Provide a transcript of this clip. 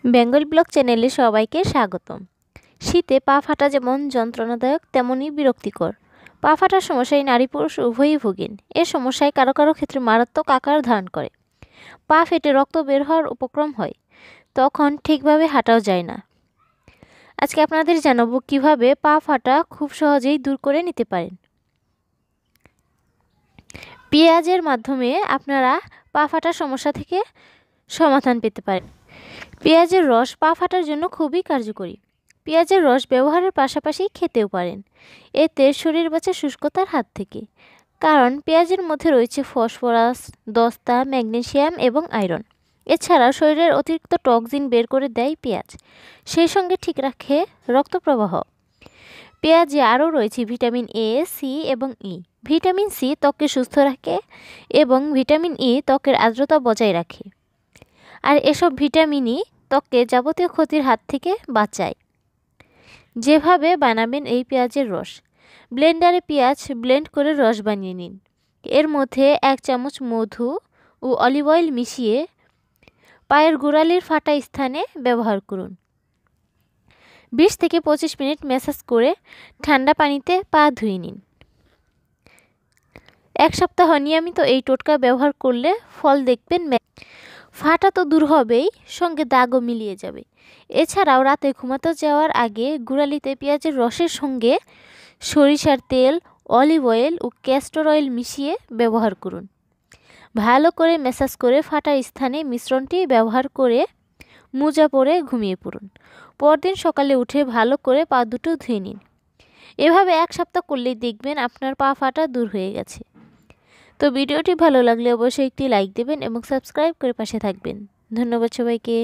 Bengal blog চ্যানেলে সবাইকে স্বাগতম। শীতে পা ফাটা যেমন যন্ত্রণাদায়ক তেমনই বিরক্তিকর। পা ফাটার সমস্যায় নারী পুরুষ উভয়ই ভোগেন। এ সমস্যায় কারো কারো ক্ষেত্রে মারাত্মক আকার ধারণ করে। পা ফেটে রক্ত বের হওয়ার উপক্রম হয়, তখন ঠিকভাবে হাঁটাও যায় না। আজকে আপনাদের জানাবো কিভাবে পা ফাটা খুব সহজেই দূর করে নিতে পারেন। পেঁয়াজের মাধ্যমে আপনারা পা ফাটার সমস্যা থেকে সমাধান পেতে পারেন। পেঁয়াজের রস পা ফাটার জন্য খুবই কার্যকরী। পেঁয়াজের রস ব্যবহারের পাশাপাশি খেতেও পারেন। এতে শরীর বাঁচে শুষ্কতার হাত থেকে, কারণ পেঁয়াজের মধ্যে রয়েছে ফসফরাস, দস্তা, ম্যাগনেসিয়াম এবং আয়রন। এছাড়া শরীরের অতিরিক্ত টক্সিন বের করে দেয় পেঁয়াজ, সেই সঙ্গে ঠিক রাখে রক্ত প্রবাহ। পেঁয়াজে আরও রয়েছে ভিটামিন এ, সি এবং ই। ভিটামিন সি ত্বককে সুস্থ রাখে এবং ভিটামিন ই ত্বকের আর্দ্রতা বজায় রাখে। আর এসব ভিটামিনই ত্বককে যাবতীয় ক্ষতির হাত থেকে বাঁচায়। যেভাবে বানাবেন এই পেঁয়াজের রস: ব্লেন্ডারে পেঁয়াজ ব্লেন্ড করে রস বানিয়ে নিন। এর মধ্যে 1 চামচ মধু ও অলিভ অয়েল মিশিয়ে পায়ের গোড়ালির ফাটা স্থানে ব্যবহার করুন। 20 থেকে 25 মিনিট ম্যাসাজ করে ঠান্ডা পানিতে পা ধুয়ে নিন। 1 সপ্তাহ নিয়মিত এই টোটকা ব্যবহার করলে ফল দেখবেন। ফাটা তো দূর হবেই, সঙ্গে দাগও মিলিয়ে যাবে। এছাড়াও রাতে ঘুমাতে যাওয়ার আগে গোড়ালিতে পেঁয়াজের রসের সঙ্গে সরিষার তেল, অলিভ অয়েল ও ক্যাস্টর অয়েল মিশিয়ে ব্যবহার করুন। ভালো করে ম্যাসাজ করে ফাটা স্থানে মিশ্রণটি ব্যবহার করে মোজা পরে ঘুমিয়ে পড়ুন। পরদিন সকালে উঠে ভালো করে পা দুটো ধুয়ে নিন। এভাবে 1 সপ্তাহ করলেই দেখবেন আপনার পা ফাটা দূর হয়ে গেছে। তো ভিডিওটি ভালো লাগলে অবশ্যই একটি লাইক দেবেন এবং সাবস্ক্রাইব করে পাশে থাকবেন। ধন্যবাদ সবাইকে।